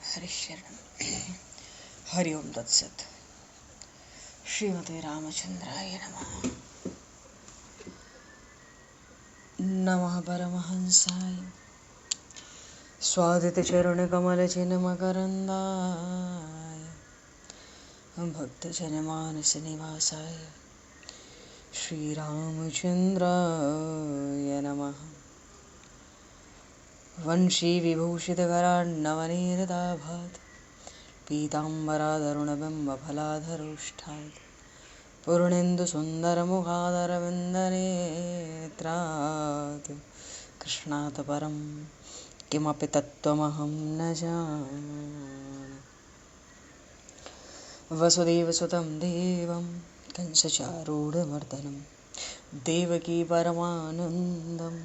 हरिशरण हरि ओम तत्सत। श्रीमते रामचंद्राय नमः। नमः परमहंसाय स्वादितचरणकमलचिन्मकरन्दाय भक्तजनमानसनिवासाय श्रीरामचन्द्राय नमः। वंशीविभूषितकरान्नवनीरदाभात् पीताम्बरादरुणबिम्बफलाधरोष्ठात् पूर्णेन्दुसुन्दरमुखादरविन्दनेत्रात् कृष्णात् परं किमपि तत्त्वमहं न जाने। वसुदेवसुतं देवं कंसचारूढमर्दनं देवकी परमानन्दं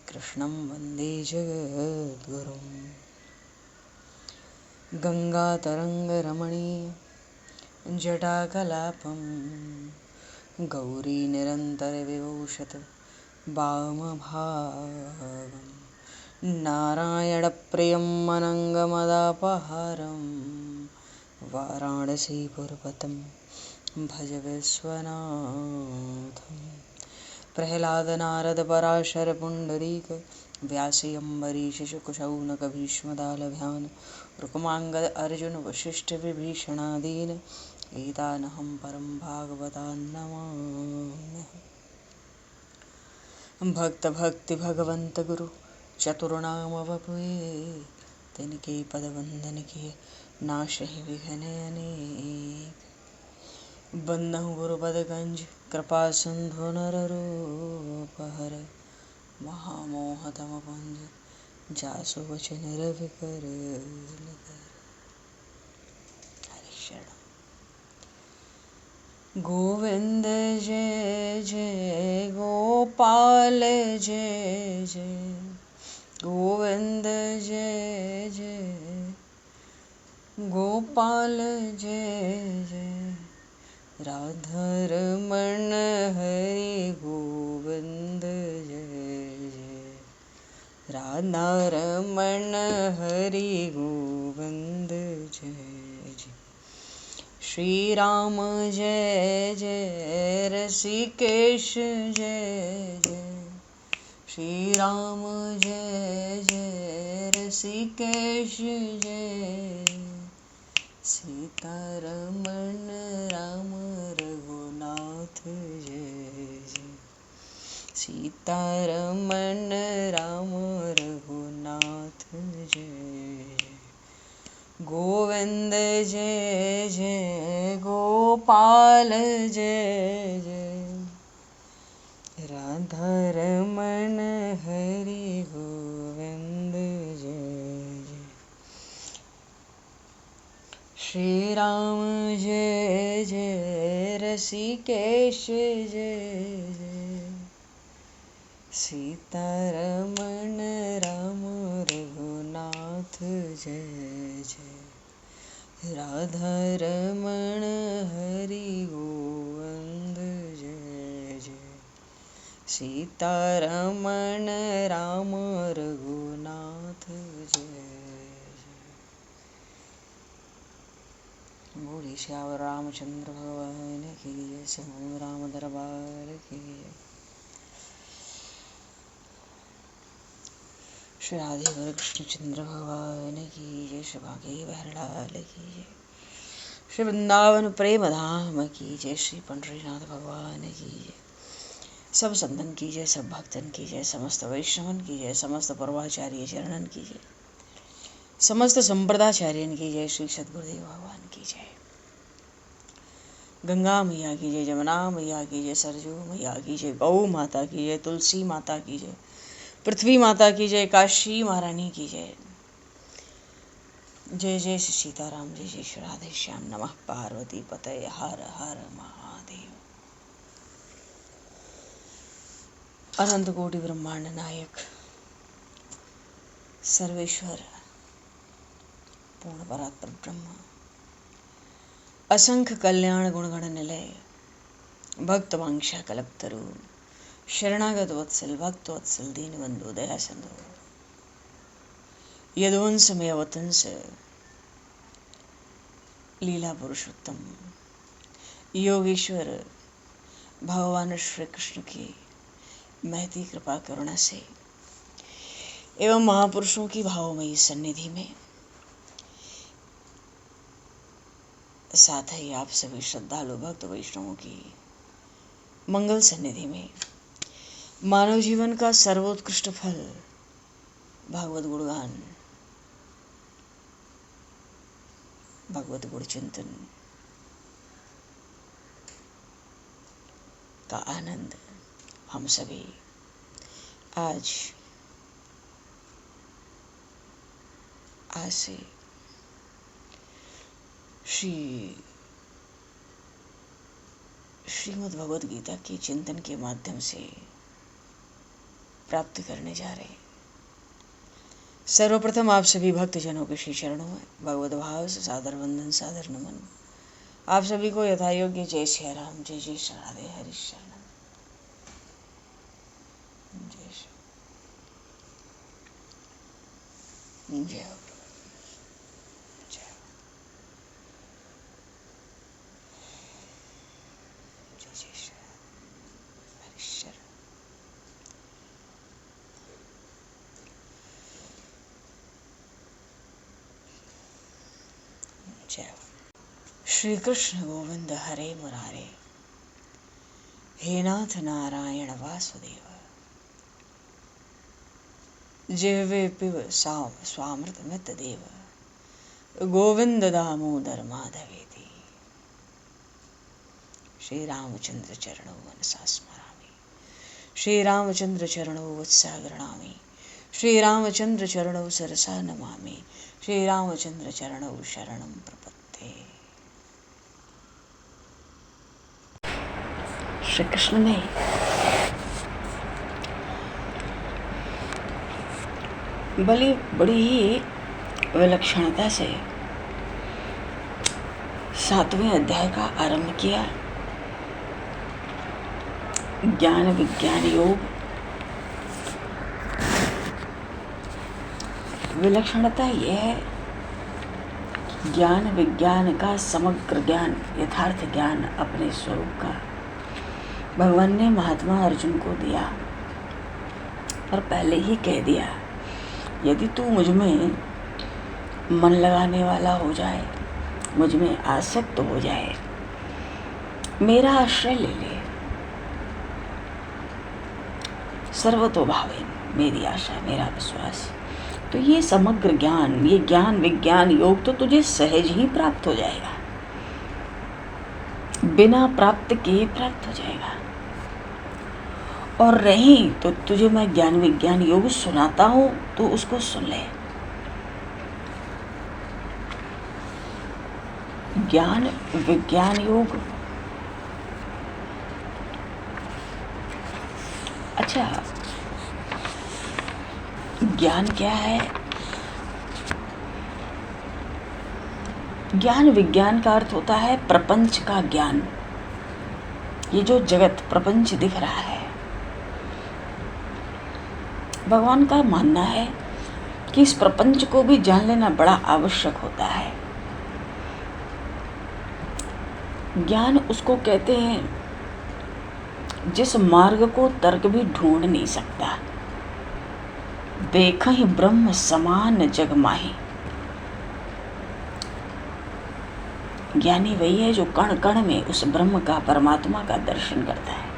कृष्णं वन्दे जगद्गुरुं। गङ्गातरङ्गरमणीय जटाकलापं गौरीनिरन्तरविभूषित वामभागं नारायणप्रियं अनङ्गमदापहारं वाराणसीपुरपतं भज विश्वनाथं। प्रह्लादनारदपराशरपुण्डरीक व्यासि अम्बरीशशुकशौनकभीष्मदालभ्यान् रुक्माङ्गद अर्जुन वसिष्ठविभीषणादीन् एतानहं परं भागवतान् नमाम्यहम्। भक्त भक्ति भगवंत गुरु चतुर्नाम वपुए तिनके पद वंदन किए नाशहि विघ्न अनेक। बंदहु गुरुपद गंज कृपा सिंधु नररूप हर महामोह तम पुंज जासु वचन रवि कर। गोविंद जय जय गोपाल जय जय गोविंद जय जय गोपाल जय जय राधारमण हरि गोविंद जय जय राधारमण हरि गोविंद जय जय। श्री राम जय जय ऋषिकेश जय जय श्री राम जय जय ऋषिकेश जय सीतारमण राम रघुनाथ जय जय सीतारमण राम रघुनाथ जय। गोविंद जय जय गोपाल जय जय राधारमण हरि गोविंद जय जय। श्री राम जय जय ऋषिकेश जय जय सीतारमण राम रघुनाथ जय जय राधारमण हरि गोविंद जय जय सीतारमण राम रघुनाथ जय जय। बोलिए श्यावर रामचंद्र भगवान की जय। समूह राम दरबार की जय। श्री राधे कृष्णचंद्र भगवान की जय। श्री भागे बहरलाल की जय। श्री वृंदावन प्रेम धाम की जय। श्री पंडरीनाथ भगवान की जय। सब संतन की जय, सब भक्तन की जय, समस्त वैष्णवन की जय, समस्त पूर्वाचार्य चरणन की जय, समस्त संप्रदाचार्यन की जय। श्री सद्गुरुदेव भगवान की जय। गंगा मैया की जय, जमुना मैया की जय, सरजू मैया की जय, गौ माता की जय, तुलसी माता की जय, पृथ्वी माता की जय, काशी महारानी की जय। जय जय श्री सीताराम, जय जय श्री राधे श्याम। नमः पार्वती पतये हर हर महादेव। अनंत कोटि ब्रह्मांड नायक सर्वेश्वर पूर्ण परात्पर ब्रह्म असंख्य कल्याण गुणगण निलय भक्त वांछा कल्पतरु शरणागत वत्सल भक्त वत्सल दीनबंधु दया सिंधु यदुवंश में अवतंस लीला पुरुषोत्तम योगेश्वर भगवान श्री कृष्ण की महती कृपा करुणा से एवं महापुरुषों की भावमयी सन्निधि में, साथ ही आप सभी श्रद्धालु भक्त वैष्णवों की मंगल सन्निधि में, मानव जीवन का सर्वोत्कृष्ट फल भागवत गुणगान, भगवत गुण चिंतन का आनंद हम सभी आज से श्रीमद् भगवद गीता के चिंतन के माध्यम से प्राप्त करने जा रहे हैं। सर्वप्रथम आप सभी भक्तजनों के श्री चरणों में भगवद भाव से सादर वंदन, सादर नमन। आप सभी को यथा योग्य जय श्री राम, जय जय श्री राधे, हरि शरणम, जय जय जय श्री कृष्ण गोविंद हरे मुरारे, हे नाथ नारायण वासुदेव, जिह्वे पिब स्वामृतमित देव, गोविंद दामोदर माधवेति। श्री रामचंद्र चरणौ मनसा स्मरामि, श्री रामचंद्र चरणौ वत्सा गृह्णामि, श्री रामचंद्र चरणौ सरसा नमामि, श्री रामचंद्र चरणौ शरणं प्रपद्ये। श्री कृष्ण ने बड़ी ही विलक्षणता से 7वें अध्याय का आरंभ किया। ज्ञान विज्ञान योग। विलक्षणता यह है कि ज्ञान विज्ञान का समग्र ज्ञान, यथार्थ ज्ञान अपने स्वरूप का भगवान ने महात्मा अर्जुन को दिया और पहले ही कह दिया, यदि तू मुझ में मन लगाने वाला हो जाए, मुझ में आसक्त हो जाए, मेरा आश्रय ले ले, सर्वतोभावेन मेरी आशा, मेरा विश्वास, तो ये समग्र ज्ञान, ये ज्ञान विज्ञान योग तो तुझे सहज ही प्राप्त हो जाएगा, बिना प्राप्त किए प्राप्त हो जाएगा। और रही तो तुझे मैं ज्ञान विज्ञान योग सुनाता हूं, तो उसको सुन ले। ज्ञान विज्ञान योग। अच्छा, ज्ञान क्या है? ज्ञान विज्ञान का अर्थ होता है प्रपंच का ज्ञान। ये जो जगत प्रपंच दिख रहा है, भगवान का मानना है कि इस प्रपंच को भी जान लेना बड़ा आवश्यक होता है। ज्ञान उसको कहते हैं जिस मार्ग को तर्क भी ढूंढ नहीं सकता। देखहि ब्रह्म समान जग माही। ज्ञानी वही है जो कण कण में उस ब्रह्म का, परमात्मा का दर्शन करता है।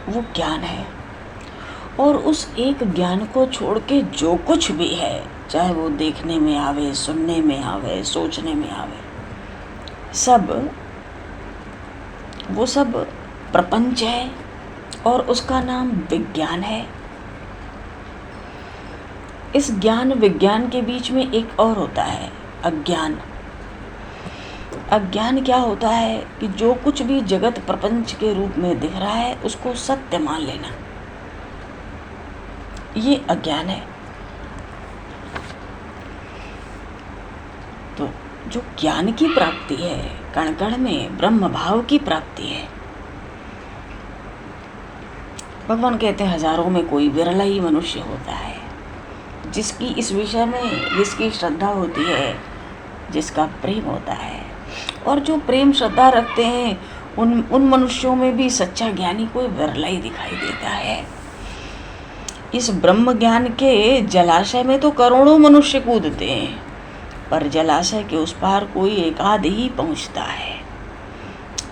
वो ज्ञान है। और उस एक ज्ञान को छोड़ के जो कुछ भी है, चाहे वो देखने में आवे, सुनने में आवे, सोचने में आवे, वो सब प्रपंच है और उसका नाम विज्ञान है। इस ज्ञान विज्ञान के बीच में एक और होता है अज्ञान। अज्ञान क्या होता है कि जो कुछ भी जगत प्रपंच के रूप में दिख रहा है उसको सत्य मान लेना, ये अज्ञान है। तो जो ज्ञान की प्राप्ति है, कण कण में ब्रह्म भाव की प्राप्ति है। भगवान कहते हैं हजारों में कोई विरला ही मनुष्य होता है जिसकी इस विषय में जिसकी श्रद्धा होती है जिसका प्रेम होता है। और जो प्रेम श्रद्धा रखते हैं उन मनुष्यों में भी सच्चा ज्ञानी कोई विरला ही दिखाई देता है। इस ब्रह्म ज्ञान के जलाशय में तो करोड़ों मनुष्य कूदते हैं, पर जलाशय के उस पार कोई एकाध ही पहुंचता है।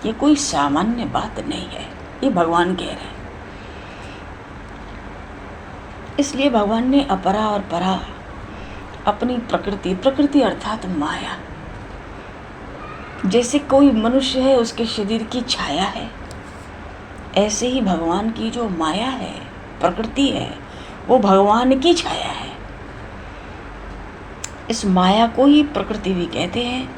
ये कोई सामान्य बात नहीं है, ये भगवान कह रहे हैं। इसलिए भगवान ने अपरा और परा अपनी प्रकृति अर्थात माया, जैसे कोई मनुष्य है उसके शरीर की छाया है, ऐसे ही भगवान की जो माया है, प्रकृति है, वो भगवान की छाया है। इस माया को ही प्रकृति भी कहते हैं।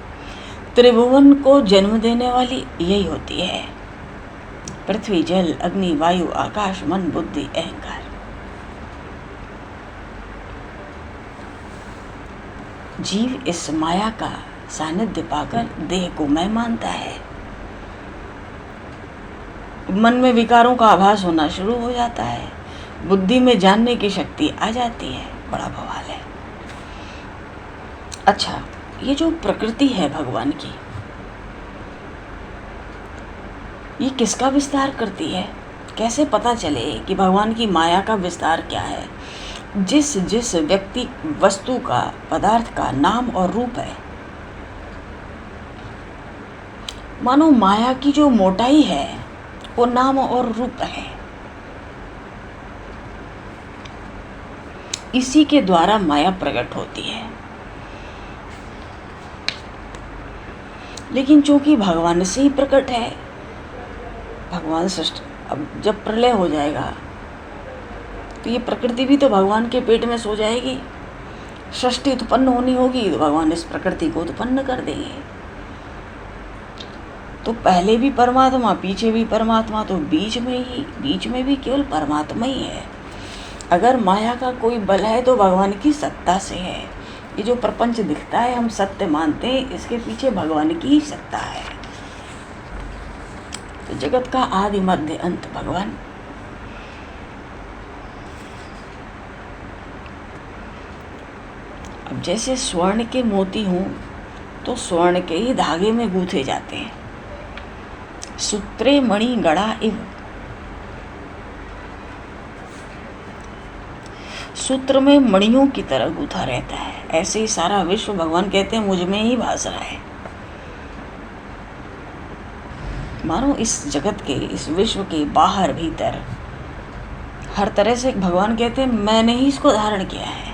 त्रिभुवन को जन्म देने वाली यही होती है, पृथ्वी, जल, अग्नि, वायु, आकाश, मन, बुद्धि, अहंकार। जीव इस माया का सानिध्य पाकर देह को मैं मानता है। मन में विकारों का आभास होना शुरू हो जाता है, बुद्धि में जानने की शक्ति आ जाती है। बड़ा बवाल है। अच्छा, ये जो प्रकृति है भगवान की, ये किसका विस्तार करती है? कैसे पता चले कि भगवान की माया का विस्तार क्या है? जिस जिस व्यक्ति वस्तु का, पदार्थ का नाम और रूप है, मानो माया की जो मोटाई है वो नाम और रूप है। इसी के द्वारा माया प्रकट होती है। लेकिन चूंकि भगवान से ही प्रकट है, भगवान सृष्टि, अब जब प्रलय हो जाएगा तो ये प्रकृति भी तो भगवान के पेट में सो जाएगी। सृष्टि उत्पन्न होनी होगी तो भगवान इस प्रकृति को उत्पन्न कर देंगे। तो पहले भी परमात्मा, पीछे भी परमात्मा, तो बीच में भी केवल परमात्मा ही है। अगर माया का कोई बल है तो भगवान की सत्ता से है। ये जो प्रपंच दिखता है, हम सत्य मानते हैं, इसके पीछे भगवान की ही सत्ता है। तो जगत का आदि मध्य अंत भगवान। अब जैसे स्वर्ण के मोती हों तो स्वर्ण के ही धागे में गूंथे जाते हैं। सूत्रे मणि गड़ा इव, सूत्र में मणियों की तरह गूंथा रहता है। ऐसे ही सारा विश्व भगवान कहते हैं मुझ में ही भास रहा है। मानो इस जगत के, इस विश्व के बाहर भीतर हर तरह से भगवान कहते हैं मैंने ही इसको धारण किया है।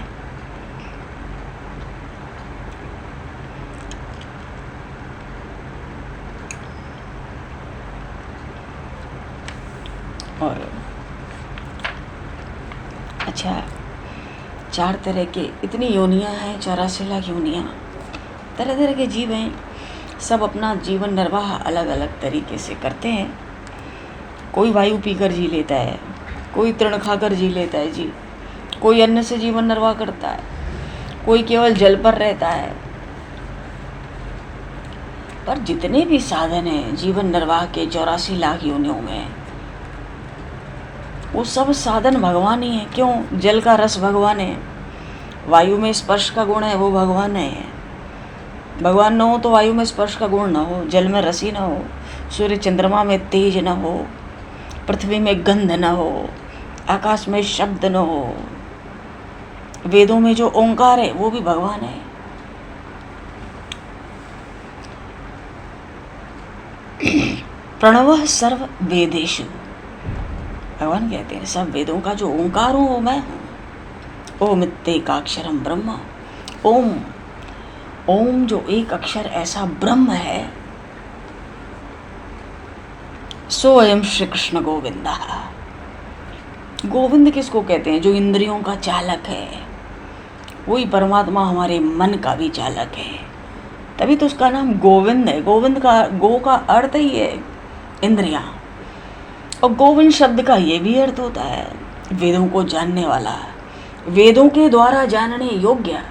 और अच्छा, 4 तरह के, इतनी योनियां हैं, 84 लाख योनियां, तरह तरह के जीव हैं। सब अपना जीवन निर्वाह अलग अलग तरीके से करते हैं। कोई वायु पीकर जी लेता है, कोई तृण खाकर जी लेता है जी, कोई अन्न से जीवन निर्वाह करता है, कोई केवल जल पर रहता है। पर जितने भी साधन हैं जीवन निर्वाह के 84 लाख योनियों में, वो सब साधन भगवान ही है। क्यों? जल का रस भगवान है, वायु में स्पर्श का गुण है, वो भगवान है। भगवान न हो तो वायु में स्पर्श का गुण न हो, जल में रसी न हो, सूर्य चंद्रमा में तेज न हो, पृथ्वी में गंध न हो, आकाश में शब्द न हो, वेदों में जो ओंकार है वो भी भगवान है। प्रणवः सर्व वेदेषु, भगवान कहते हैं सब वेदों का जो ओंकार हूँ वो मैं हूँ। ओम इत्येकाक्षरम ब्रह्म, ओम, ओम जो एक अक्षर ऐसा ब्रह्म है, सो अयम श्री कृष्ण गोविंदा। गोविंद किसको कहते हैं? जो इंद्रियों का चालक है, वही परमात्मा हमारे मन का भी चालक है, तभी तो उसका नाम गोविंद है। गोविंद का, गो का अर्थ ही है इंद्रियां, और गोविंद शब्द का ये भी अर्थ होता है वेदों को जानने वाला, वेदों के द्वारा जानने योग्य।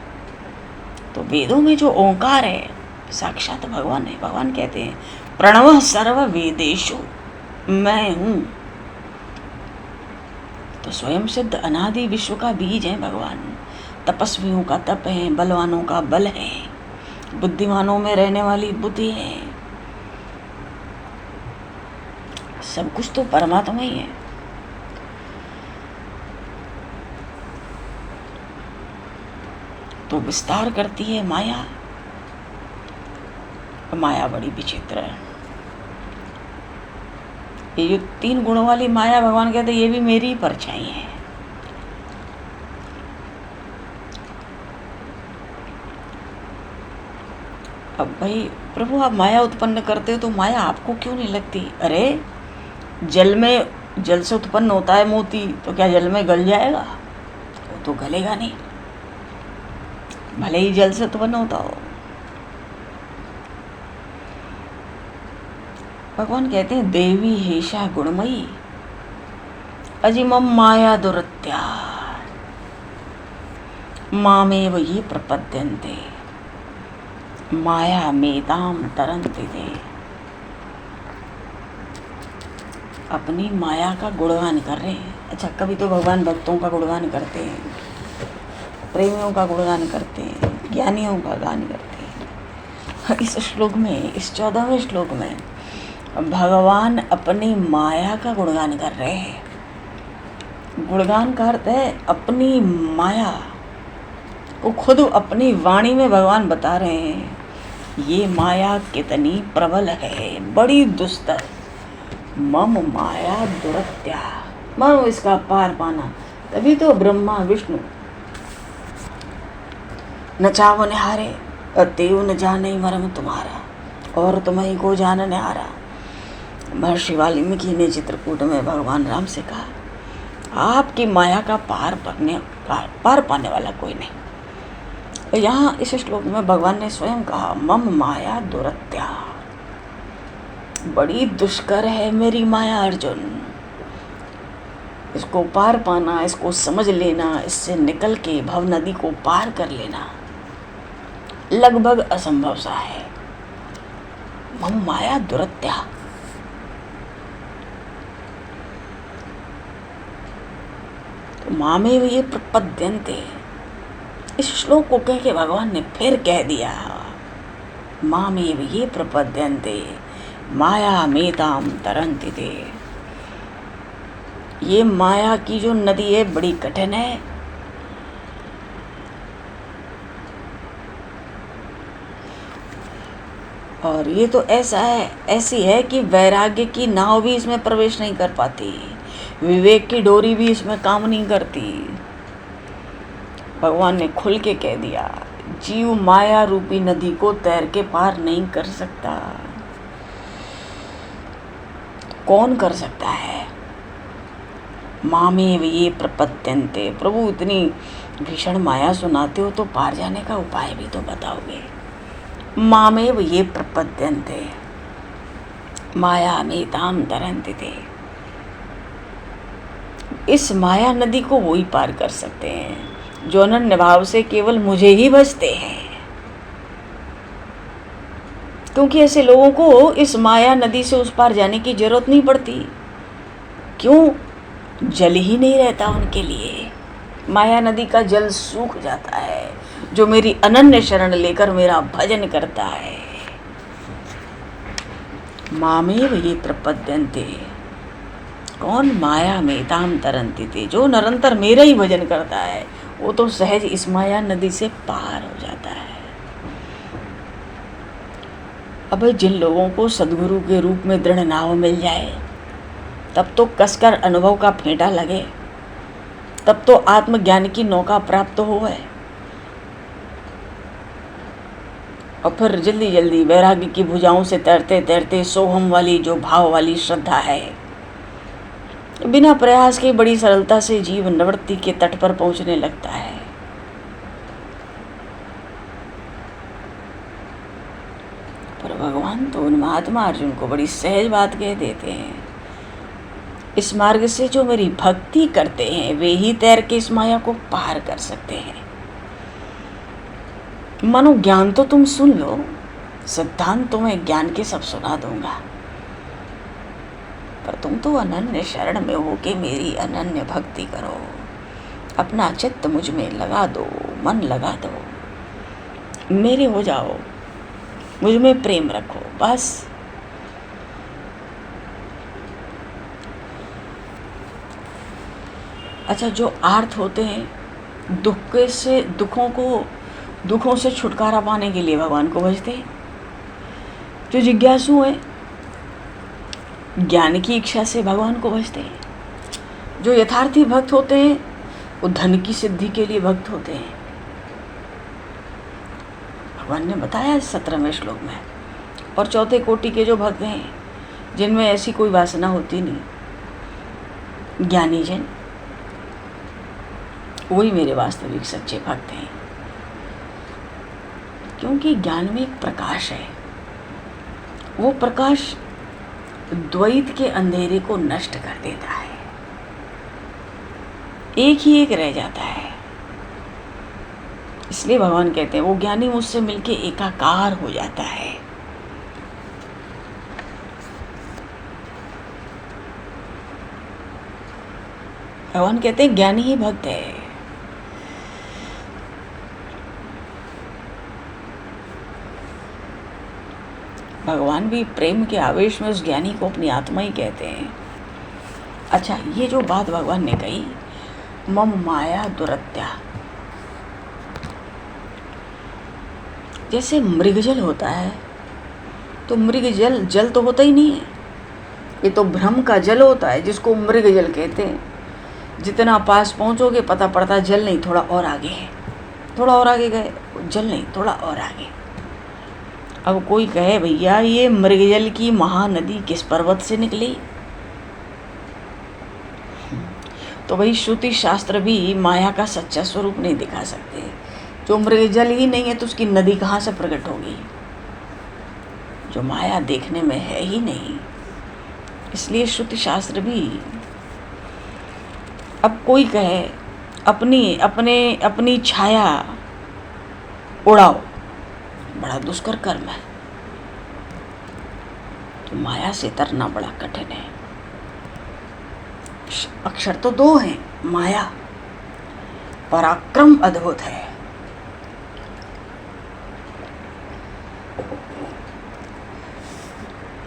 तो वेदों में जो ओंकार है साक्षात भगवान है। भगवान कहते हैं प्रणवः सर्व वेदेषु, मैं हूँ। तो स्वयं सिद्ध अनादि विश्व का बीज है भगवान। तपस्वियों का तप है, बलवानों का बल है, बुद्धिमानों में रहने वाली बुद्धि है, सब कुछ तो परमात्मा ही है। तो विस्तार करती है माया। माया बड़ी विचित्र है। ये जो 3 गुणों वाली माया, भगवान कहते ये भी मेरी ही परछाई है। अब भाई प्रभु आप माया उत्पन्न करते हो तो माया आपको क्यों नहीं लगती? अरे जल से उत्पन्न होता है मोती, तो क्या जल में गल जाएगा? वो तो गलेगा नहीं, भले ही जल से उत्पन्न होता हो। भगवान कहते हैं देवी हेषा गुणमयी अजिमम माया दुरत्या मामेव ये प्रपद्यन्ते माया मेताम तरन्ति ते। अपनी माया का गुणगान कर रहे हैं। अच्छा, कभी तो भगवान भक्तों का गुणगान करते हैं, प्रेमियों का गुणगान करते हैं, ज्ञानियों का गान करते हैं। इस श्लोक में, इस 14वें श्लोक में भगवान अपनी माया का गुणगान कर रहे हैं। गुणगान का अर्थ है अपनी माया को खुद अपनी वाणी में भगवान बता रहे हैं, ये माया कितनी प्रबल है, बड़ी दुस्तर। मम माया दुरत्या, मानो इसका पार पाना। तभी तो ब्रह्मा विष्णु न चाहो निहारे तेव न जाने मरम तुम्हारा, और तुम्हें को जानने हारा। महर्षि वाल्मीकि ने चित्रकूट में भगवान राम से कहा, आपकी माया का पार पाने वाला कोई नहीं। यहाँ इस श्लोक में भगवान ने स्वयं कहा, मम माया दुरत्या, बड़ी दुष्कर है मेरी माया अर्जुन। इसको पार पाना, इसको समझ लेना, इससे निकल के भव नदी को पार कर लेना लगभग असंभव सा है। मम माया दुरत्या, तो मामेव ये प्रपद्यन्ते, इस श्लोक को कह के भगवान ने फिर कह दिया, मामेव ये प्रपद्यन्ते माया मेताम तरन्ति ते। ये माया की जो नदी है बड़ी कठिन है। और ये तो ऐसी है कि वैराग्य की नाव भी इसमें प्रवेश नहीं कर पाती, विवेक की डोरी भी इसमें काम नहीं करती। भगवान ने खुल के कह दिया, जीव माया रूपी नदी को तैर के पार नहीं कर सकता। कौन कर सकता है? मामेव ये प्रपद्यन्ते, प्रभु इतनी भीषण माया सुनाते हो तो पार जाने का उपाय भी तो बताओगे। मामेव ये प्रपद्यन्ते माया मेताम तरन्ति ते। इस माया नदी को वो ही पार कर सकते हैं जो अनन्य भाव से केवल मुझे ही भजते हैं, क्योंकि ऐसे लोगों को इस माया नदी से उस पार जाने की जरूरत नहीं पड़ती। क्यों? जल ही नहीं रहता उनके लिए। माया नदी का जल सूख जाता है जो मेरी अनन्य शरण लेकर मेरा भजन करता है। मामेव ये प्रपद्यन्ते, कौन? माया मेताम तरन्ति ते, जो निरंतर मेरा ही भजन करता है वो तो सहज इस माया नदी से पार हो जाता है। अब जिन लोगों को सद्गुरु के रूप में दृढ़ नाव मिल जाए, तब तो कसकर अनुभव का फेंटा लगे, तब तो आत्मज्ञान की नौका प्राप्त हो है, और फिर जल्दी जल्दी वैराग्य की भुजाओं से तैरते तैरते सोहम वाली जो भाव वाली श्रद्धा है, बिना प्रयास के बड़ी सरलता से जीव निवृत्ति के तट पर पहुंचने लगता है। पर भगवान तो उन महात्मा अर्जुन को बड़ी सहज बात कह देते हैं, इस मार्ग से जो मेरी भक्ति करते हैं वे ही तैर के इस माया को पार कर सकते हैं। मनो ज्ञान तो तुम सुन लो, सिद्धांत तो मैं ज्ञान के सब सुना दूंगा, पर तुम तो अनन्य शरण में हो के मेरी अनन्य भक्ति करो, अपना चित्त मुझ में लगा दो, मन लगा दो, मेरे हो जाओ, मुझ में प्रेम रखो, बस। अच्छा, जो आर्त होते हैं दुखों से छुटकारा पाने के लिए भगवान को भजते हैं। जो जिज्ञासु हैं, ज्ञान की इच्छा से भगवान को भजते हैं। जो यथार्थी भक्त होते हैं, वो धन की सिद्धि के लिए भक्त होते हैं। भगवान ने बताया 17वें श्लोक में। और चौथे कोटि के जो भक्त हैं, जिनमें ऐसी कोई वासना होती नहीं, ज्ञानी जन, वही मेरे वास्तविक सच्चे भक्त हैं। क्योंकि ज्ञान में एक प्रकाश है, वो प्रकाश द्वैत के अंधेरे को नष्ट कर देता है। एक ही एक रह जाता है। इसलिए भगवान कहते हैं वो ज्ञानी मुझसे मिलके एकाकार हो जाता है। भगवान कहते हैं ज्ञानी ही भक्त है। भगवान भी प्रेम के आवेश में उस ज्ञानी को अपनी आत्मा ही कहते हैं। अच्छा, ये जो बात भगवान ने कही, मम माया दुरत्या, जैसे मृगजल होता है, तो मृगजल जल तो होता ही नहीं है, ये तो भ्रम का जल होता है, जिसको मृगजल कहते हैं। जितना पास पहुंचोगे पता पड़ता जल नहीं, थोड़ा और आगे है, थोड़ा और आगे गए, जल नहीं, थोड़ा और आगे। अब कोई कहे भैया ये मृगजल की महानदी किस पर्वत से निकली, तो भाई श्रुति शास्त्र भी माया का सच्चा स्वरूप नहीं दिखा सकते। जो मृगजल ही नहीं है तो उसकी नदी कहाँ से प्रकट होगी, जो माया देखने में है ही नहीं। इसलिए श्रुति शास्त्र भी, अब कोई कहे अपनी छाया उड़ाओ, बड़ा दुष्कर कर्म है। तो माया से तरना बड़ा कठिन है। अक्षर तो दो हैं, माया, पराक्रम अद्भुत है।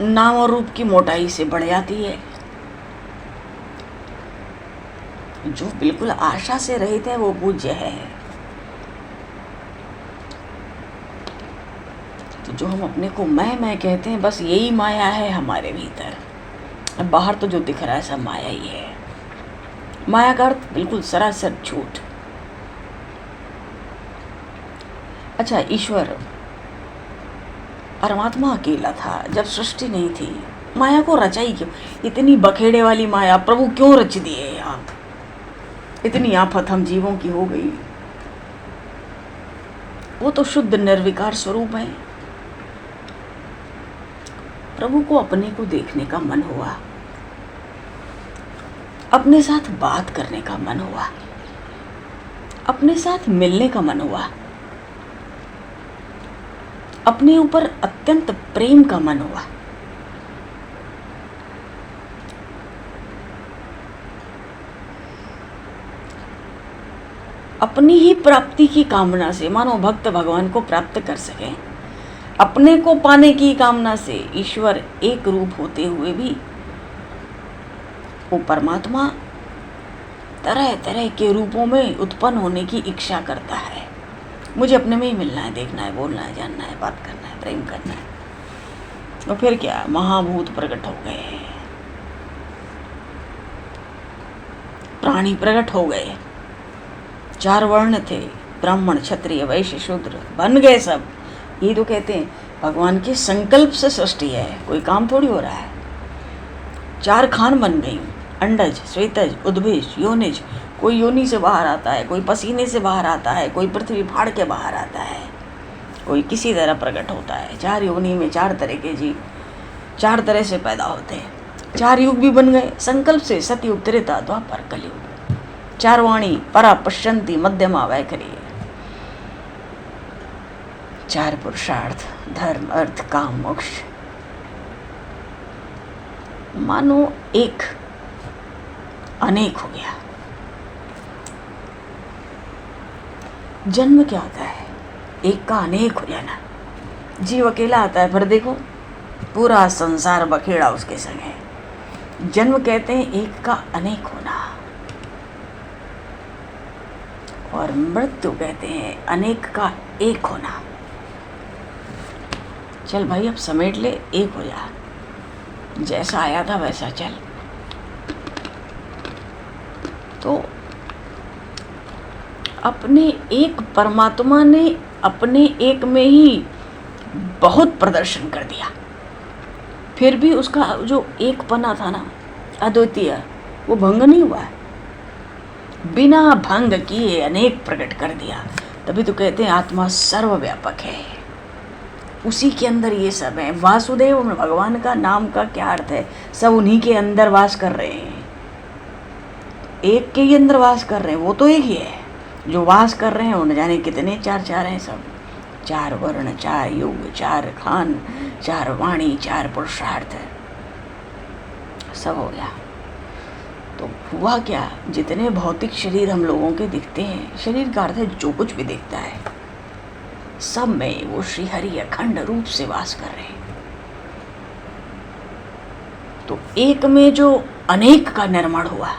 नाम और रूप की मोटाई से बढ़ जाती है। जो बिल्कुल आशा से रहित है वो पूज्य है। तो जो हम अपने को मैं कहते हैं, बस यही माया है हमारे भीतर। अब बाहर तो जो दिख रहा है सब माया ही है। माया का अर्थ बिल्कुल सरासर झूठ। अच्छा, ईश्वर परमात्मा अकेला था जब सृष्टि नहीं थी, माया को रचाई क्यों? इतनी बखेड़े वाली माया प्रभु क्यों रच दिए आप? इतनी आफत हम जीवों की हो गई। वो तो शुद्ध निर्विकार स्वरूप है। प्रभु को अपने को देखने का मन हुआ, अपने साथ बात करने का मन हुआ, अपने साथ मिलने का मन हुआ, अपने ऊपर अत्यंत प्रेम का मन हुआ। अपनी ही प्राप्ति की कामना से, मानो भक्त भगवान को प्राप्त कर सके, अपने को पाने की कामना से ईश्वर एक रूप होते हुए भी वो परमात्मा तरह तरह के रूपों में उत्पन्न होने की इच्छा करता है। मुझे अपने में ही मिलना है, देखना है, बोलना है, जानना है, बात करना है, प्रेम करना है। और फिर क्या, महाभूत प्रकट हो गए, प्राणी प्रकट हो गए। 4 वर्ण थे, ब्राह्मण, क्षत्रिय, वैश्य, शूद्र, बन गए सब। ये तो कहते हैं भगवान के संकल्प से सृष्टि है, कोई काम थोड़ी हो रहा है। 4 खान बन गई, अंडज, श्वेतज, उद्भिज, योनिज। कोई योनि से बाहर आता है, कोई पसीने से बाहर आता है, कोई पृथ्वी फाड़ के बाहर आता है, कोई किसी तरह प्रकट होता है। 4 योनि में 4 तरह के जीव 4 तरह से पैदा होते हैं। 4 युग भी बन गए संकल्प से, सतयुग, त्रेता, द्वापर, कलयुग। 4 वाणी, परा, पश्यंती, मध्यमा, वैखरी। 4 पुरुषार्थ, धर्म, अर्थ, काम, मोक्ष। मानो एक अनेक हो गया। जन्म क्या होता है? एक का अनेक हो जाना। जीव अकेला आता है, पर देखो पूरा संसार बखेड़ा उसके संग है। जन्म कहते हैं एक का अनेक होना, और मृत्यु कहते हैं अनेक का एक होना। चल भाई अब समेट ले, एक हो जा, जैसा आया था वैसा चल। तो अपने एक परमात्मा ने अपने एक में ही बहुत प्रदर्शन कर दिया, फिर भी उसका जो एक पना था ना, अद्वितीय, वो भंग नहीं हुआ है। बिना भंग किए अनेक प्रकट कर दिया। तभी तो कहते हैं आत्मा सर्वव्यापक है, उसी के अंदर ये सब है। वासुदेव में भगवान का नाम का क्या अर्थ है? सब उन्हीं के अंदर वास कर रहे हैं, एक के ही अंदर वास कर रहे हैं। वो तो एक ही है, जो वास कर रहे हैं उन्हें जाने कितने चार चार हैं। सब चार वर्ण, चार युग, चार खान, चार वाणी, चार पुरुषार्थ, सब हो गया। तो हुआ क्या, जितने भौतिक शरीर हम लोगों के दिखते हैं, शरीर का अर्थ है जो कुछ भी दिखता है, सब में वो श्री हरि अखंड रूप से वास कर रहे हैं। तो एक में जो अनेक का निर्माण हुआ,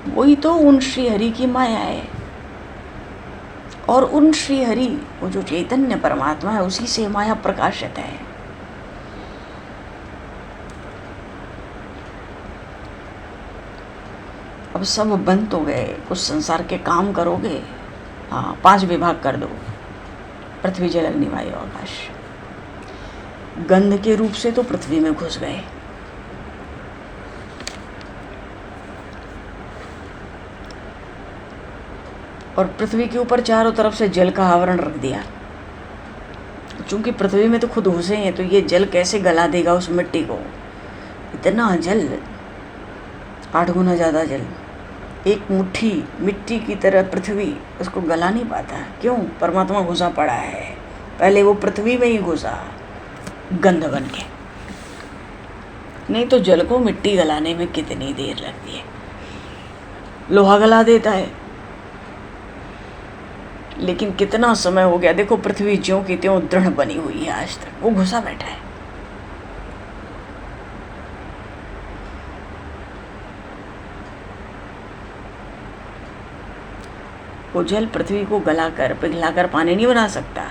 वही तो उन श्री हरि की माया है। और उन श्री हरि, वो जो चैतन्य परमात्मा है, उसी से माया प्रकाशित है। अब सब बंद हो गए, कुछ संसार के काम करोगे। हाँ, 5 विभाग कर दो, पृथ्वी जल अग्नि वायु आकाश। गंध के रूप से तो पृथ्वी में घुस गए, और पृथ्वी के ऊपर चारों तरफ से जल का आवरण रख दिया। चूंकि पृथ्वी में तो खुद घुसे हैं, तो ये जल कैसे गला देगा उस मिट्टी को? इतना जल, 8 गुना ज़्यादा जल, एक मुट्ठी मिट्टी की तरह पृथ्वी उसको गला नहीं पाता। क्यों? परमात्मा घुसा पड़ा है, पहले वो पृथ्वी में ही घुसा गंध बन के। नहीं तो जल को मिट्टी गलाने में कितनी देर लगती है। लोहा गला देता है, लेकिन कितना समय हो गया, देखो पृथ्वी ज्यों की त्यों दृढ़ बनी हुई है, आज तक वो घुसा बैठा है। वो जल पृथ्वी को गलाकर पिघलाकर पानी नहीं बना सकता।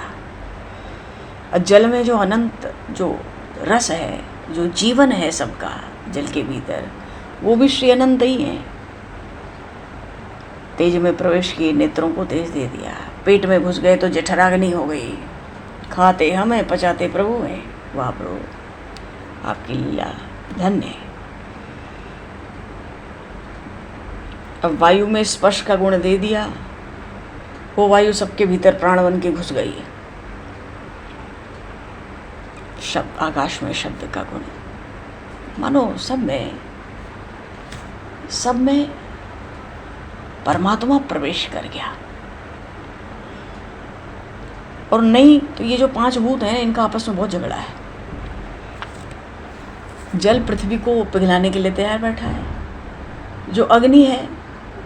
और जल में जो अनंत जो रस है, जो जीवन है सबका जल के भीतर, वो भी श्री अनंत ही है। तेज में प्रवेश किए, नेत्रों को तेज दे दिया, पेट में घुस गए तो जठराग्नि हो गई। खाते हमें, पचाते प्रभु हैं। वाह प्रभु, आपकी लीला धन्य है। अब वायु में स्पर्श का गुण दे दिया, वो वायु सबके भीतर प्राण बन के घुस गई है। शब्द, आकाश में शब्द का गुण, मानो सब में परमात्मा प्रवेश कर गया। और नहीं तो ये जो 5 भूत हैं, इनका आपस में बहुत झगड़ा है। जल पृथ्वी को पिघलाने के लिए तैयार बैठा है, जो अग्नि है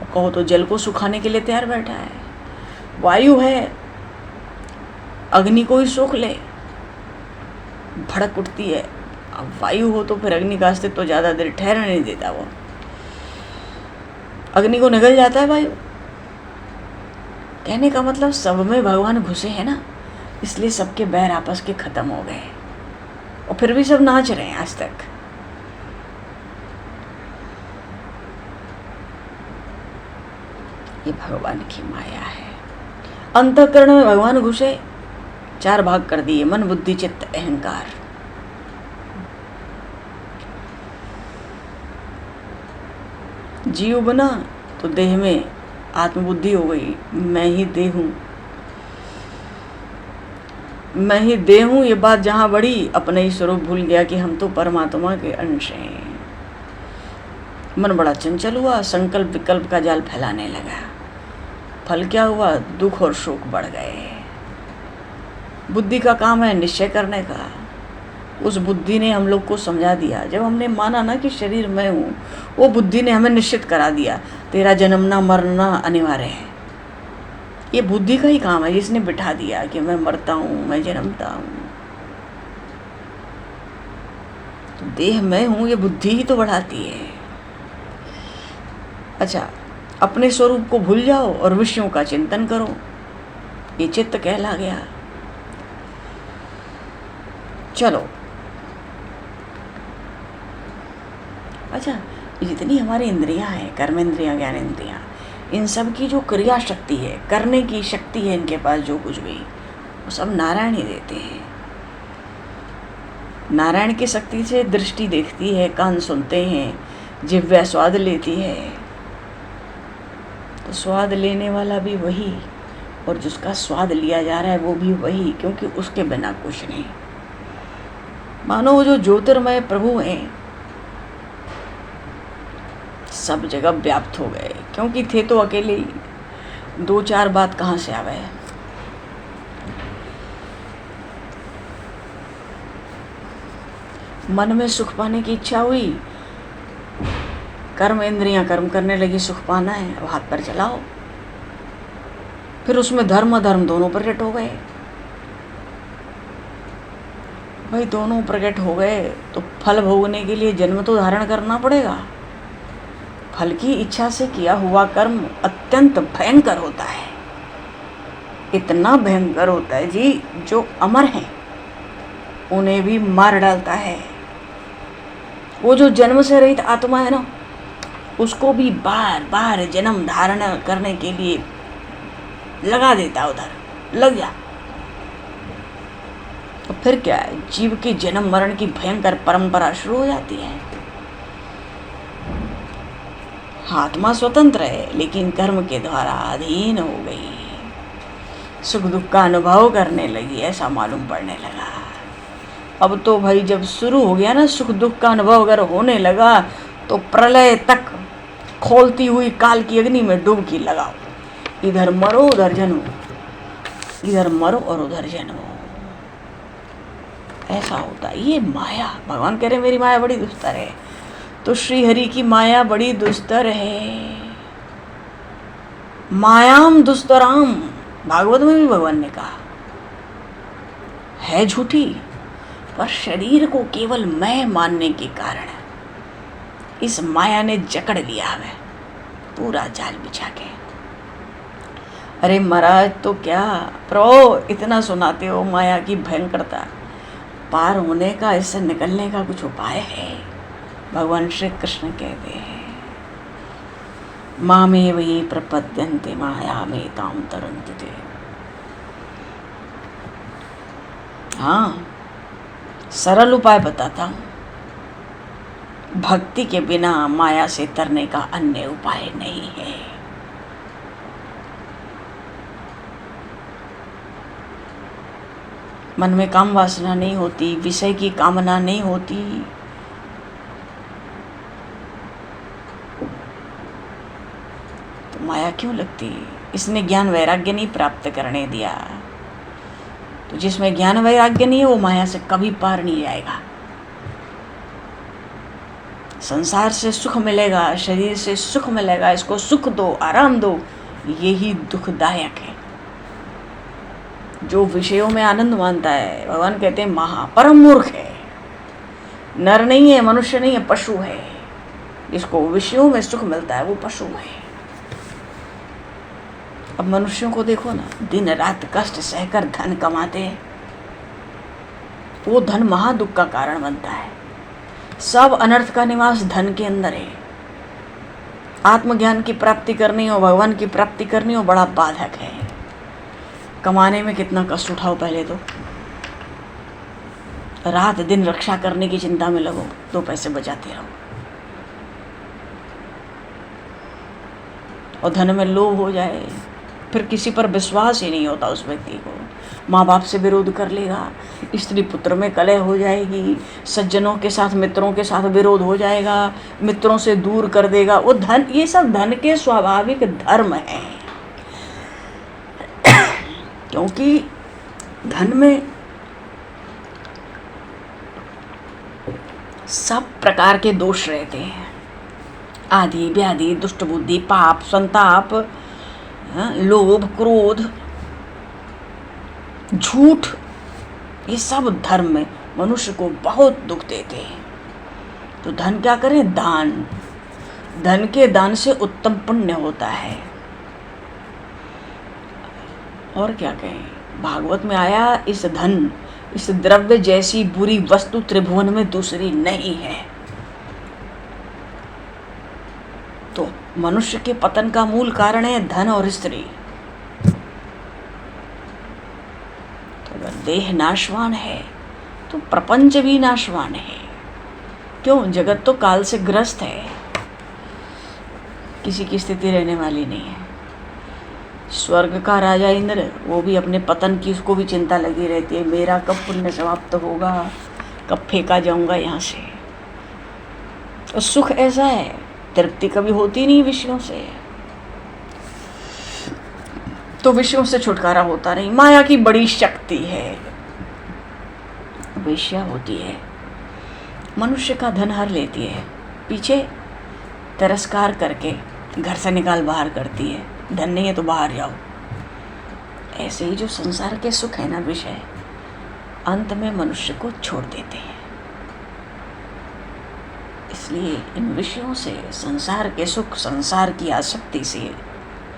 कहो तो जल को सुखाने के लिए तैयार बैठा है। वायु है, अग्नि को ही सोख ले, भड़क उठती है। अब वायु हो तो फिर अग्नि का अस्तित्व तो ज़्यादा देर ठहरने नहीं देता, वो अग्नि को निगल जाता है वायु। कहने का मतलब सब में भगवान घुसे हैं ना, इसलिए सबके बैर आपस के खत्म हो गए, और फिर भी सब नाच रहे हैं आज तक। ये भगवान की माया है। अंतःकरण में भगवान घुसे, 4 भाग कर दिए, मन बुद्धि चित्त अहंकार। जीव बना तो देह में आत्मबुद्धि हो गई, मैं ही देह हूँ, मैं ही देह हूँ। ये बात जहाँ बढ़ी, अपने ही स्वरूप भूल गया कि हम तो परमात्मा के अंश हैं। मन बड़ा चंचल हुआ, संकल्प विकल्प का जाल फैलाने लगा। फल क्या हुआ? दुख और शोक बढ़ गए। बुद्धि का काम है निश्चय करने का। उस बुद्धि ने हम लोग को समझा दिया, जब हमने माना ना कि शरीर मैं हूँ, वो बुद्धि ने हमें निश्चित करा दिया तेरा जन्मना मरना अनिवार्य है। ये बुद्धि का ही काम है, जिसने बिठा दिया कि मैं मरता हूँ, मैं जन्मता हूँ। तो देह मैं हूँ, ये बुद्धि ही तो बढ़ाती है। अच्छा, अपने स्वरूप को भूल जाओ और विषयों का चिंतन करो, ये चित्त कहला गया। चलो, अच्छा, जितनी हमारी इंद्रियां हैं, कर्मेंद्रियां, ज्ञानेंद्रियां, इन सब की जो क्रिया शक्ति है, करने की शक्ति है इनके पास, जो कुछ भी, वो सब नारायण ही देते हैं। नारायण की शक्ति से दृष्टि देखती है, कान सुनते हैं, जिह्वा स्वाद लेती है। तो स्वाद लेने वाला भी वही, और जिसका स्वाद लिया जा रहा है वो भी वही, क्योंकि उसके बिना कुछ नहीं। मानो वो जो ज्योतिर्मय प्रभु हैं सब जगह व्याप्त हो गए, क्योंकि थे तो अकेले ही, दो चार बात कहाँ से आवे। मन में सुख पाने की इच्छा हुई, कर्म इंद्रियां कर्म करने लगी, सुख पाना है, अब हाथ पर चलाओ। फिर उसमें धर्म अधर्म दोनों प्रकट हो गए। भाई दोनों प्रकट हो गए तो फल भोगने के लिए जन्म तो धारण करना पड़ेगा। फल की इच्छा से किया हुआ कर्म अत्यंत भयंकर होता है, इतना भयंकर होता है जी, जो अमर हैं उन्हें भी मार डालता है। वो जो जन्म से रहित आत्मा है ना, उसको भी बार बार जन्म धारण करने के लिए लगा देता, उधर लग जा। तो फिर क्या है, जीव के जन्म मरण की भयंकर परंपरा शुरू हो जाती है। आत्मा स्वतंत्र है, लेकिन कर्म के द्वारा अधीन हो गई, सुख दुख का अनुभव करने लगी, ऐसा मालूम पड़ने लगा। अब तो भाई जब शुरू हो गया ना सुख दुख का अनुभव अगर होने लगा, तो प्रलय तक खोलती हुई काल की अग्नि में डुबकी लगाओ, इधर मरो उधर जन्मो, इधर मरो और उधर जन्मो, ऐसा होता है। ये माया, भगवान कह रहे मेरी माया बड़ी दुस्तर है, तो श्री हरि की माया बड़ी दुस्तर है। मायाम दुस्तराम, भागवत में भी भगवान ने कहा है झूठी, पर शरीर को केवल मैं मानने के कारण इस माया ने जकड़ लिया हमें पूरा जाल बिछा के। अरे महाराज तो क्या प्रो इतना सुनाते हो माया की भयंकरता, पार होने का, इससे निकलने का कुछ उपाय है? भगवान श्री कृष्ण कहते हैं मामेव ये प्रपद्यन्ते मायामेतां तरन्ति ते। हाँ, सरल उपाय बताता हूँ, भक्ति के बिना माया से तरने का अन्य उपाय नहीं है। मन में काम वासना नहीं होती, विषय की कामना नहीं होती, तो माया क्यों लगती? इसने ज्ञान वैराग्य नहीं प्राप्त करने दिया, तो जिसमें ज्ञान वैराग्य नहीं है वो माया से कभी पार नहीं जाएगा। संसार से सुख मिलेगा, शरीर से सुख मिलेगा, इसको सुख दो, आराम दो, यही दुखदायक है। जो विषयों में आनंद मानता है, भगवान कहते हैं महा परम मूर्ख है, नर नहीं है, मनुष्य नहीं है, पशु है। जिसको विषयों में सुख मिलता है वो पशु है। अब मनुष्यों को देखो ना, दिन रात कष्ट सहकर धन कमाते हैं, वो धन महादुख का कारण बनता है। सब अनर्थ का निवास धन के अंदर है। आत्मज्ञान की प्राप्ति करनी हो, भगवान की प्राप्ति करनी हो, बड़ा बाधक है। कमाने में कितना कष्ट उठाओ, पहले तो रात दिन रक्षा करने की चिंता में लगो, 2 पैसे बचाते रहो, और धन में लोभ हो जाए, फिर किसी पर विश्वास ही नहीं होता उस व्यक्ति को। माँ बाप से विरोध कर लेगा, स्त्री पुत्र में कलह हो जाएगी, सज्जनों के साथ मित्रों के साथ विरोध हो जाएगा, मित्रों से दूर कर देगा वो धन। ये सब धन के स्वाभाविक धर्म हैं, क्योंकि धन में सब प्रकार के दोष रहते हैं, आदि व्याधि, दुष्ट बुद्धि, पाप, संताप, लोभ, क्रोध, झूठ, ये सब धर्म में मनुष्य को बहुत दुख देते हैं। तो धन क्या करें? दान। धन के दान से उत्तम पुण्य होता है। और क्या कहें, भागवत में आया, इस धन, इस द्रव्य जैसी बुरी वस्तु त्रिभुवन में दूसरी नहीं है। तो मनुष्य के पतन का मूल कारण है धन और स्त्री। तो अगर देह नाशवान है तो प्रपंच भी नाशवान है। क्यों? जगत तो काल से ग्रस्त है, किसी की स्थिति रहने वाली नहीं है। स्वर्ग का राजा इंद्र, वो भी अपने पतन की, उसको भी चिंता लगी रहती है, मेरा कब पुण्य समाप्त होगा, कब फेंका जाऊंगा यहाँ से। और सुख ऐसा है, तृप्ति कभी होती नहीं विषयों से, तो विषयों से छुटकारा होता नहीं। माया की बड़ी शक्ति है, वेश्या होती है, मनुष्य का धन हर लेती है, पीछे तिरस्कार करके घर से निकाल बाहर करती है, धन नहीं है तो बाहर जाओ। ऐसे ही जो संसार के सुख है ना, विषय, अंत में मनुष्य को छोड़ देते हैं। इसलिए इन विषयों से, संसार के सुख, संसार की आसक्ति से,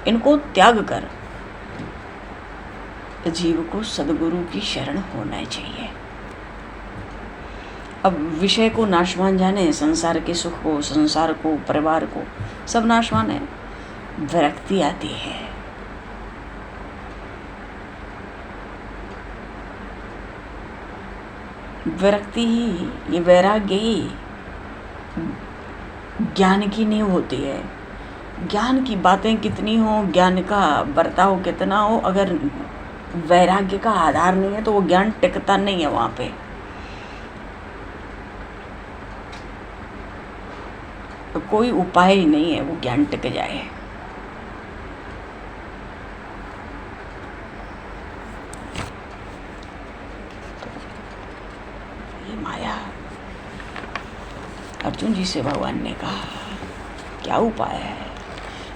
इनको त्याग कर जीव को सद्गुरु की शरण होना चाहिए। अब विषय को नाशवान जाने, संसार के सुख को, संसार को, परिवार को, सब नाशवान है। विरक्ति आती है। विरक्ति ही, ये वैराग्य ही ज्ञान की नींव होती है। ज्ञान की बातें कितनी हो, ज्ञान का बर्ताव कितना हो, अगर वैराग्य का आधार नहीं है तो वो ज्ञान टिकता नहीं है वहाँ पे। तो कोई उपाय ही नहीं है वो ज्ञान टिक जाए। ये माया, अर्जुन जी से भगवान ने कहा क्या उपाय है?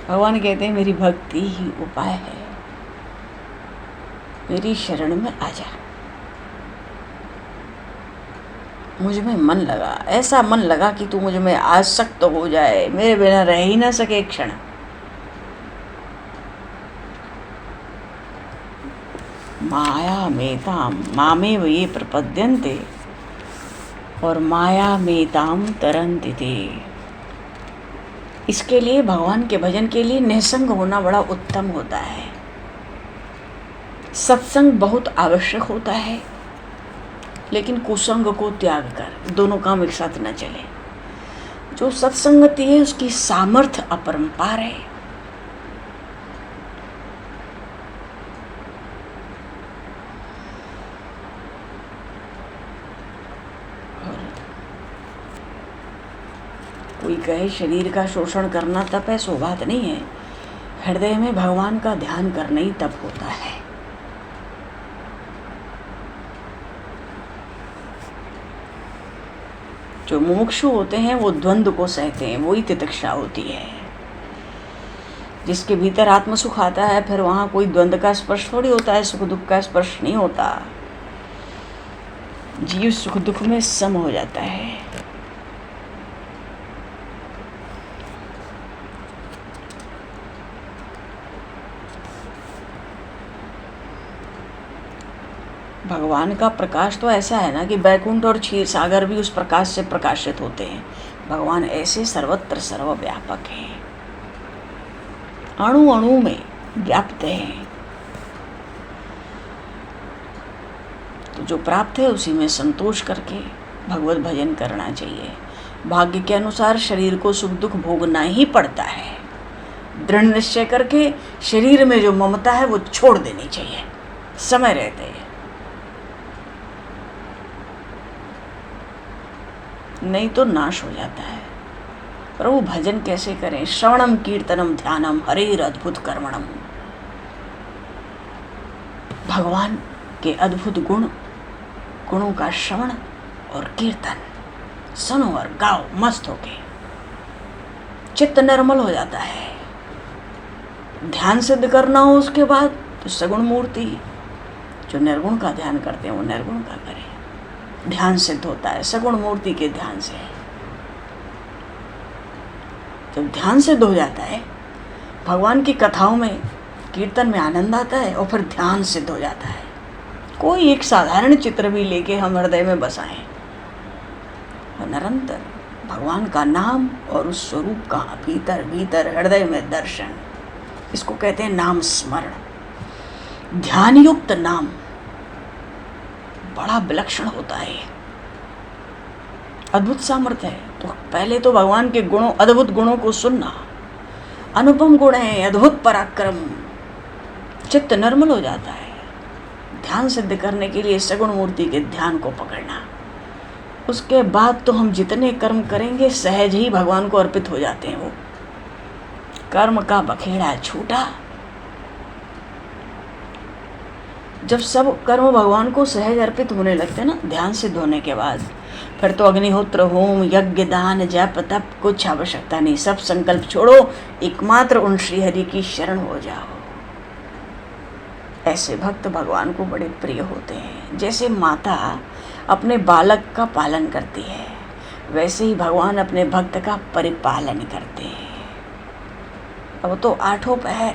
भगवान कहते हैं मेरी भक्ति ही उपाय है, मेरी शरण में आ जा। मुझ में मन लगा, ऐसा मन लगा कि तू मुझ में आसक्त हो जाए, मेरे बिना रह ही ना सके एक क्षण। माया मेताम मामेव ये प्रपद्यन्ते और माया मेताम तरन्ति ते। इसके लिए, भगवान के भजन के लिए निसंग होना बड़ा उत्तम होता है। सत्संग बहुत आवश्यक होता है, लेकिन कुसंग को त्याग कर दोनों काम एक साथ न चले। जो सत्संगति है उसकी सामर्थ्य अपरंपार है। और कोई कहे शरीर का शोषण करना तप है, सो बात नहीं है। हृदय में भगवान का ध्यान करना ही तप होता है। जो मुमुक्षु होते हैं वो द्वंद्व को सहते हैं, वही तितिक्षा होती है। जिसके भीतर आत्म सुख आता है, फिर वहाँ कोई द्वंद्व का स्पर्श थोड़ी होता है, सुख दुख का स्पर्श नहीं होता। जीव सुख दुख में सम हो जाता है। भगवान का प्रकाश तो ऐसा है ना कि बैकुंठ और क्षीर सागर भी उस प्रकाश से प्रकाशित होते हैं। भगवान ऐसे सर्वत्र सर्वव्यापक हैं, अणु अणु में व्याप्त हैं। तो जो प्राप्त है उसी में संतोष करके भगवत भजन करना चाहिए। भाग्य के अनुसार शरीर को सुख दुख भोगना ही पड़ता है। दृढ़ निश्चय करके शरीर में जो ममता है वो छोड़ देनी चाहिए समय रहते। नहीं तो नाश हो जाता है। प्रभु भजन कैसे करें? श्रवणम कीर्तनम ध्यानम हरेर अद्भुत कर्मणम। भगवान के अद्भुत गुणों का श्रवण और कीर्तन सुनो और गाओ मस्त होके, चित्त निर्मल हो जाता है। ध्यान सिद्ध करना हो उसके बाद तो सगुण मूर्ति, जो निर्गुण का ध्यान करते हैं वो निर्गुण का करें। ध्यान सिद्ध होता है सगुण मूर्ति के ध्यान से। जब ध्यान सिद्ध हो जाता है, भगवान की कथाओं में कीर्तन में आनंद आता है और फिर ध्यान सिद्ध हो जाता है। कोई एक साधारण चित्र भी लेके हम हृदय में बसाएं और निरंतर भगवान का नाम और उस स्वरूप का भीतर भीतर हृदय में दर्शन, इसको कहते हैं नाम स्मरण। ध्यान युक्त नाम बड़ा विलक्षण होता है, अद्भुत सामर्थ्य है। तो पहले तो भगवान के गुणों, अद्भुत गुणों को सुनना, अनुपम गुण है, अद्भुत पराक्रम, चित्त निर्मल हो जाता है। ध्यान सिद्ध करने के लिए सगुण मूर्ति के ध्यान को पकड़ना, उसके बाद तो हम जितने कर्म करेंगे सहज ही भगवान को अर्पित हो जाते हैं। वो कर्म का बखेड़ा छूटा। जब सब कर्म भगवान को सहज अर्पित होने लगते हैं ना ध्यान सिद्ध होने के बाद, फिर तो अग्निहोत्र, होम, यज्ञ, दान, जप, तप कुछ आवश्यकता नहीं। सब संकल्प छोड़ो, एकमात्र उन श्रीहरि की शरण हो जाओ। ऐसे भक्त भगवान को बड़े प्रिय होते हैं। जैसे माता अपने बालक का पालन करती है, वैसे ही भगवान अपने भक्त का परिपालन करते हैं। अब तो 8 पहर,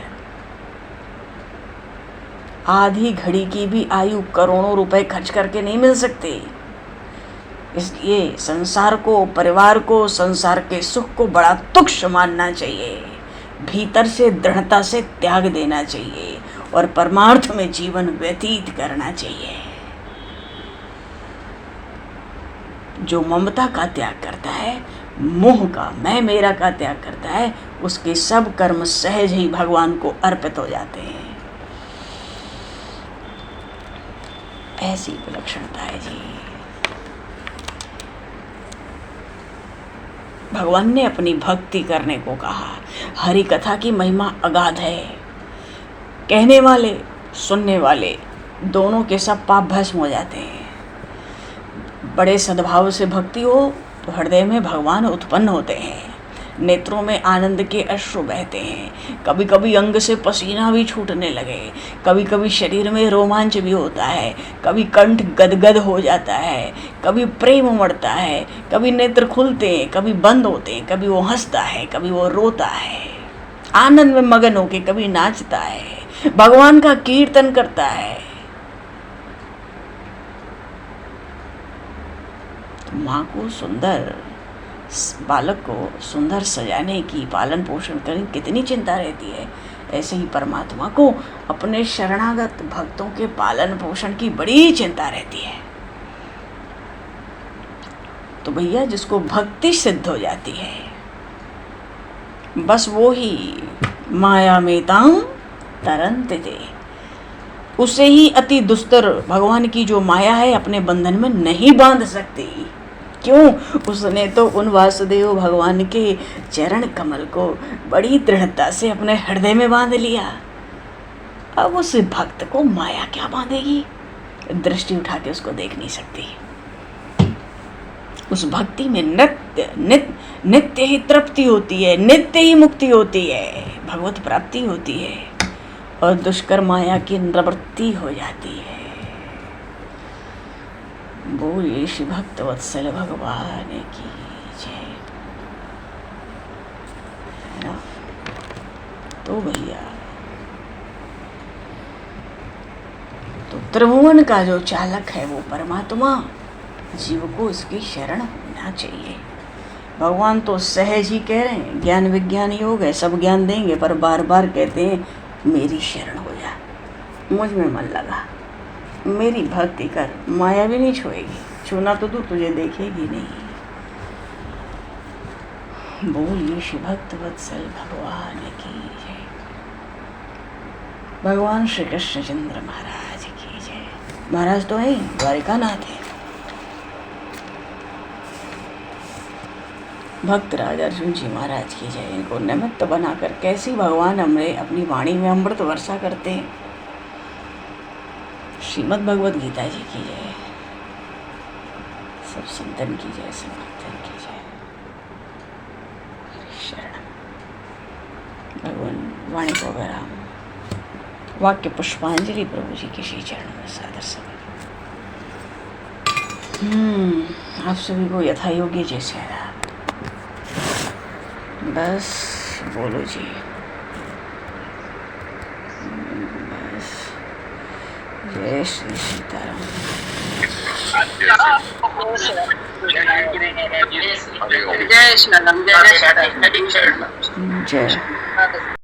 आधी घड़ी की भी आयु करोड़ों रुपए खर्च करके नहीं मिल सकती। इसलिए संसार को, परिवार को, संसार के सुख को बड़ा तुच्छ मानना चाहिए। भीतर से दृढ़ता से त्याग देना चाहिए और परमार्थ में जीवन व्यतीत करना चाहिए। जो ममता का त्याग करता है, मोह का, मैं मेरा का त्याग करता है, उसके सब कर्म सहज ही भगवान को अर्पित हो जाते हैं। ऐसी विलक्षणता है जी। भगवान ने अपनी भक्ति करने को कहा। हरि कथा की महिमा अगाध है। कहने वाले, सुनने वाले दोनों के सब पाप भस्म हो जाते हैं। बड़े सद्भाव से भक्ति हो तो हृदय में भगवान उत्पन्न होते हैं। नेत्रों में आनंद के अश्रु बहते हैं। कभी कभी अंग से पसीना भी छूटने लगे, कभी कभी शरीर में रोमांच भी होता है, कभी कंठ गदगद हो जाता है, कभी प्रेम उमड़ता है, कभी नेत्र खुलते हैं, कभी बंद होते हैं, कभी वो हंसता है, कभी वो रोता है, आनंद में मगन होके कभी नाचता है, भगवान का कीर्तन करता है। तो माँ को सुंदर, बालक को सुंदर सजाने की, पालन पोषण करने की कितनी चिंता रहती है, ऐसे ही परमात्मा को अपने शरणागत भक्तों के पालन पोषण की बड़ी चिंता रहती है। तो भैया जिसको भक्ति सिद्ध हो जाती है, बस वो ही माया में ताम तरंत थे, उसे ही अति दुस्तर भगवान की जो माया है अपने बंधन में नहीं बांध सकती। क्यों? उसने तो उन वासुदेव भगवान के चरण कमल को बड़ी दृढ़ता से अपने हृदय में बांध लिया। अब उस भक्त को माया क्या बांधेगी? दृष्टि उठा के उसको देख नहीं सकती। उस भक्ति में नित्य ही तृप्ति होती है, नित्य ही मुक्ति होती है, भगवत प्राप्ति होती है और दुष्कर माया की निवृत्ति हो जाती है। बोलिए श्री भक्त वत्सल भगवान की जय। है ना? तो भैया तो त्रिभुवन का जो चालक है वो परमात्मा, जीव को इसकी शरण होना चाहिए। भगवान तो सहज ही कह रहे हैं, ज्ञान विज्ञान योग है, सब ज्ञान देंगे, पर बार बार कहते हैं मेरी शरण हो जा, मुझ में मन लगा, मेरी भक्ति कर, माया भी नहीं छोड़ेगी, छूना तो तू तुझे देखेगी नहीं। बोलिए श्री भक्त वत्सल भगवान की जय। भगवान श्री कृष्णचंद्र महाराज की जय। महाराज तो है, द्वारिकानाथ है। भक्त राजा अर्जुन जी महाराज की जय। इनको निमित्त बनाकर कैसी भगवान हमें अपनी वाणी में अमृत वर्षा करते हैं। श्रीमद् भगवद गीता जी की जय। सब संतन की जय, सब भक्तन की जय। शरण भगवान वाणी को विराम। वाक्य पुष्पांजलि प्रभु जी के श्री चरणों में सादर समय। आप सभी को यथा योग्य जैसे है, बस बोलो जी, बस जय श्री सीताराम। जय श्री राम, जय श्री राम, जय